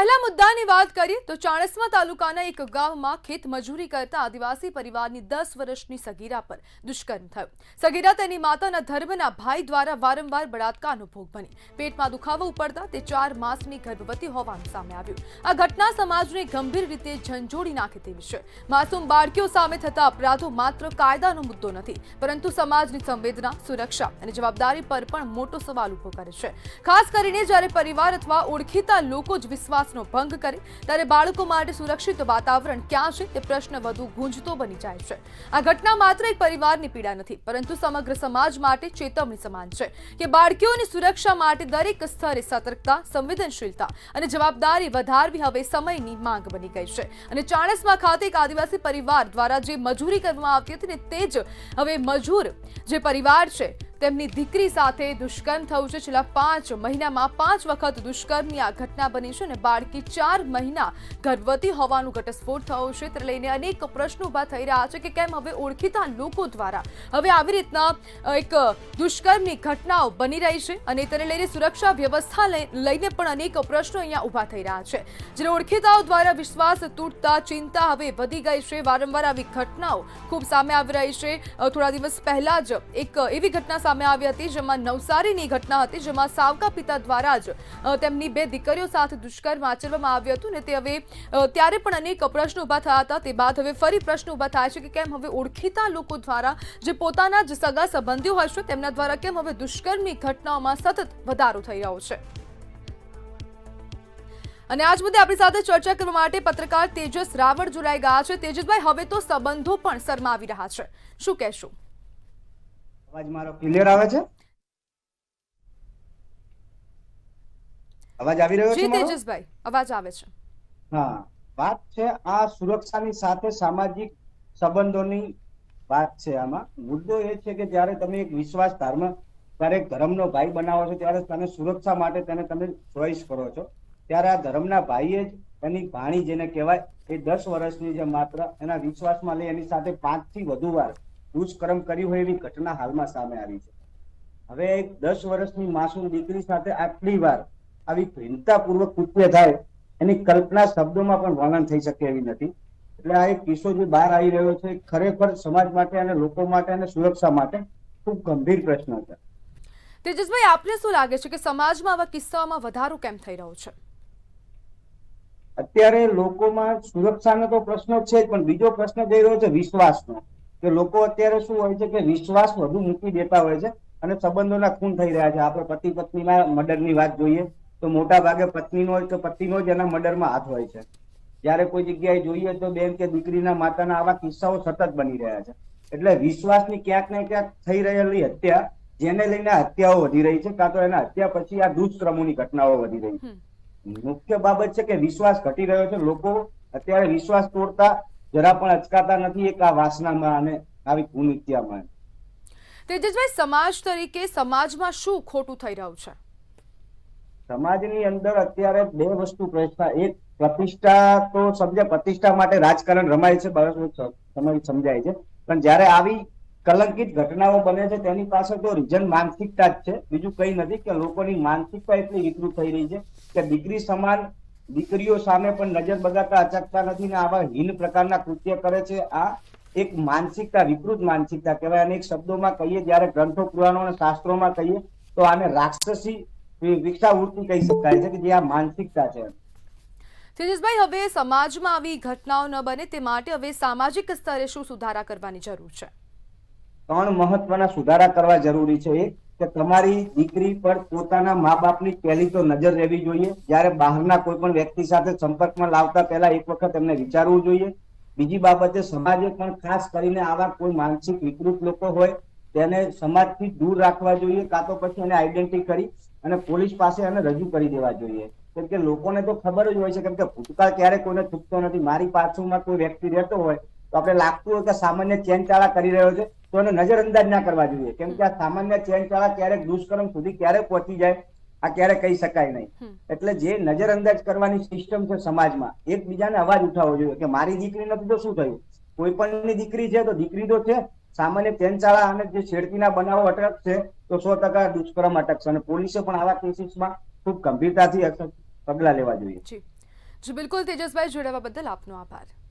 પહેલા મુદ્દાની વાત કરીએ તો ચાણસ્મા તાલુકાના એક ગામમાં ખેત મજૂરી કરતા આદિવાસી પરિવારની 10 વર્ષની સગીરા પર દુષ્કર્મ થયું। સગીરા તેની માતાના ધર્મના ભાઈ દ્વારા વારંવાર બળાત્કારનો ભોગ બની પેટમાં દુખાવો ઉપડતા તે 4 માસની ગર્ભવતી હોવાનું સામે આવ્યું। આ ઘટના સમાજને ગંભીર રીતે ઝંઝોડી નાખે તેવી છે। માસૂમ બાળકીઓ સામે થતા અપરાધો માત્ર કાયદાનો મુદ્દો નથી, પરંતુ સમાજની સંવેદના, સુરક્ષા અને જવાબદારી પર પણ મોટો સવાલ ઉભો કરે છે। ખાસ કરીને જ્યારે પરિવાર અથવા ઓળખીતા લોકો જ વિશ્વાસનો ભંગ કરે ત્યારે બાળકો માટે સુરક્ષિત વાતાવરણ ક્યાં છે તે પ્રશ્ન વધુ ગુંજતો બની જાય છે। આ ઘટના માત્ર એક પરિવારની પીડા નથી, પરંતુ સમગ્ર સમાજ માટે ચેતવણી સમાન છે કે બાળકીઓની સુરક્ષા માટે દરેક સ્તરે સતર્કતા, સંવેદનશીલતા અને જવાબદારી વધારવી હવે સમયની માંગ બની ગઈ છે। અને ચાણસ્મા ખાતે એક આદિવાસી પરિવાર દ્વારા જે મજૂરી કરવામાં આવતી હતી ને તે જ હવે મજૂર જે પરિવાર છે તેમની દીકરી સાથે દુષ્કર્મ થયું છે। છેલ્લા 5 મહિનામાં 5 વખત દુષ્કર્મની આ ઘટના બની છે અને બાળકી 4 મહિના ગર્ભવતી હોવાનું ઘટસ્ફોટ થયો છે। તે લઈને અનેક પ્રશ્નો ઊભા થઈ રહ્યા છે કે કેમ હવે ઓળખીતા લોકો દ્વારા હવે આવી રીતના એક દુષ્કર્મની ઘટનાઓ બની રહી છે અને તેને લઈને સુરક્ષા વ્યવસ્થા લઈને પણ અનેક પ્રશ્નો અહીંયા ઊભા થઈ રહ્યા છે। જ્યારે ઓળખીતાઓ દ્વારા વિશ્વાસ તૂટતા ચિંતા હવે વધી ગઈ છે। વારંવાર આવી ઘટનાઓ ખૂબ સામે આવી રહી છે। થોડા દિવસ પહેલા જ એક એવી ઘટના સામે આવી હતી જેમાં નવસારીની ઘટના હતી, જેમાં સાવકા પિતા દ્વારા જ તેમની 2 દીકરીઓ સાથે દુષ્કર્મ આચરવામાં આવ્યું હતું ને તે હવે ત્યારે પણ અનેક પ્રશ્નો ઊભા થયા હતા। તે બાદ હવે ફરી પ્રશ્ન ઊભા થાય છે કે કેમ હવે ઓળખીતા લોકો દ્વારા જે પોતાના જ સગા સંબંધીઓ હશે તેમના દ્વારા કેમ હવે દુષ્કર્મની ઘટનાઓમાં સતત વધારો થઈ રહ્યો છે। અને આજ મુદ્દે આપણી સાથે ચર્ચા કરવા માટે પત્રકાર તેજસ રાવળ જોડાઈ ગયા છે। તેજસભાઈ, હવે તો સંબંધો પણ શરમાવી રહ્યા છે, શું કહેશો? અવાજ મારો ક્લિયર આવે છે? અવાજ આવી રહ્યો છે? જી તેજસભાઈ, અવાજ આવે છે। હા, વાત છે આ સુરક્ષાની સાથે સામાજિક સંબંધોની વાત છે। આમાં મુદ્દો એ છે કે જ્યારે તમે એક વિશ્વાસ ત્યારે ધર્મનો ભાઈ બનાવો છો ત્યારે તમે સુરક્ષા માટે તમે ચોઈસ કરો છો, ત્યારે આ ધર્મના ભાઈએ જ એની ભાણી જેને કહેવાય એ 10 વર્ષની જે માત્ર એના વિશ્વાસમાં લઈ એની સાથે 5 થી વધુ વાર દુષ્કર્મ કર્યું હોય એવી ઘટના હાલમાં સામે આવી છે। હવે 10 વર્ષની માસૂમ દીકરી સાથે આટલી વાર આવી ભિન્નતાપૂર્વક કૃત્ય થાય એની કલ્પના શબ્દોમાં પણ વર્ણન થઈ શકે એવી નથી। એટલે આ એક કિસ્સો જે બહાર આવી રહ્યો છે ખરેખર સમાજ માટે અને લોકો માટે અને સુરક્ષા માટે ખૂબ ગંભીર પ્રશ્ન છે। તેજસભાઈ, આપને શું લાગે છે કે સમાજમાં આવા કિસ્સાઓમાં વધારો કેમ થઈ રહ્યો છે? અત્યારે લોકોમાં સુરક્ષાનો તો પ્રશ્ન છે જ, પણ બીજો પ્રશ્ન જઈ રહ્યો છે વિશ્વાસનો, કે લોકો અત્યારે શું હોય છે કે વિશ્વાસ વધુ મૂકી દેતા હોય છે અને સંબંધોના ખૂન થઈ રહ્યા છે। આપણે પતિ પત્નીના મર્ડરની વાત જોઈએ તો મોટા ભાગે પત્નીનો કે પતિનો જ એના મર્ડરમાં હાથ હોય છે। જ્યારે કોઈ જગ્યાએ જોઈએ તો બેન કે દીકરીના માતાના આવા કિસ્સાઓ સતત બની રહ્યા છે। એટલે વિશ્વાસની ક્યાંક ને ક્યાંક થઈ રહેલી હત્યા, જેને લઈને હત્યાઓ વધી રહી છે, કાં તો એના હત્યા પછી આ દુષ્કર્મોની ઘટનાઓ વધી રહી છે। મુખ્ય બાબત છે કે વિશ્વાસ ઘટી રહ્યો છે। લોકો અત્યારે વિશ્વાસ તોડતા જરા પણ અચકાતા નથી એક આ વાસનામાં અને આવી કુનીતિયામાં। તેજસભાઈ, સમાજ તરીકે સમાજમાં શું ખોટું થઈ રહ્યું છે? સમાજની અંદર અત્યારે 2 વસ્તુ પ્રશ્ન, એક પ્રતિષ્ઠા તો સમજે, પ્રતિષ્ઠા માટે રાજકારણ રમાય છે, સમય સમજાય છે, પણ જ્યારે આવી કલંકિત ઘટનાઓ બને છે તેની પાછળ તો રીઝન માનસિકતા જ છે, બીજું કઈ નથી। કે લોકોની માનસિકતા એટલી વિકૃત થઈ રહી છે કે દીકરી સમાન દીકરીઓ સામે પણ નજર બગાડતા અચકતા નથી ને આવા હીન પ્રકારના કૃત્ય કરે છે। આ એક માનસિકતા, વિકૃત માનસિકતા કહેવાય। અને એક શબ્દોમાં કહીએ, જ્યારે ગ્રંથો, પુરાણો અને શાસ્ત્રોમાં કહીએ તો આને રાક્ષસી વિક્ષાવૃત્તિ કહી શકાય છે, કે જે આ માનસિકતા છે। તેજસભાઈ, હવે સમાજમાં આવી ઘટનાઓ ન બને તે માટે હવે સામાજિક સ્તરે શું સુધારા કરવાની જરૂર છે? 3 મહત્વના સુધારા કરવા જરૂરી છે। એક કે તમારી દીકરી પર પોતાના મા બાપની પહેલી તો નજર રહેવી જોઈએ। જ્યારે બહારના કોઈ પણ વ્યક્તિ સાથે સંપર્કમાં લાવતા પહેલા એક વખત એમને વિચારવું જોઈએ। બીજી બાબતે સમાજે પણ ખાસ કરીને આવા કોઈ માનસિક વિકૃત લોકો હોય તેને સમાજથી દૂર રાખવા જોઈએ, કાં તો પછી એને આઈડેન્ટિટી કરી અને પોલીસ પાસે એને રજૂ કરી દેવા જોઈએ। કેમ કે લોકોને તો ખબર જ હોય છે, કેમ કે ભૂતકાળ ક્યારે કોઈને ચૂકતો નથી। મારી પાછળમાં કોઈ વ્યક્તિ રહેતો હોય તો આપણે લાગતું હોય કે સામાન્ય ચેનચાળા કરી રહ્યો છે તો એને નજરઅંદાજ ના કરવા જોઈએ, કેમ કે આ સામાન્ય ચેનચાળા ક્યારેક દુષ્કર્મ સુધી ક્યારે પહોંચી જાય આ ક્યારે કહી શકાય નહીં। એટલે જે નજરઅંદાજ કરવાની સિસ્ટમ છે સમાજમાં, એકબીજાને અવાજ ઉઠાવવો જોઈએ કે મારી દીકરી નથી તો શું થયું, કોઈ પણની દીકરી છે તો દીકરી તો છે। સામાન્ય ચેનચાળા અને જે છેડતીના બનાવો અટકશે તો 100% દુષ્કર્મ અટકશે અને પોલીસે પણ આવા કેસીસમાં ખૂબ ગંભીરતાથી પગલા લેવા જોઈએ। જી બિલકુલ તેજસભાઈ, જોડાવા બદલ આપનો આભાર.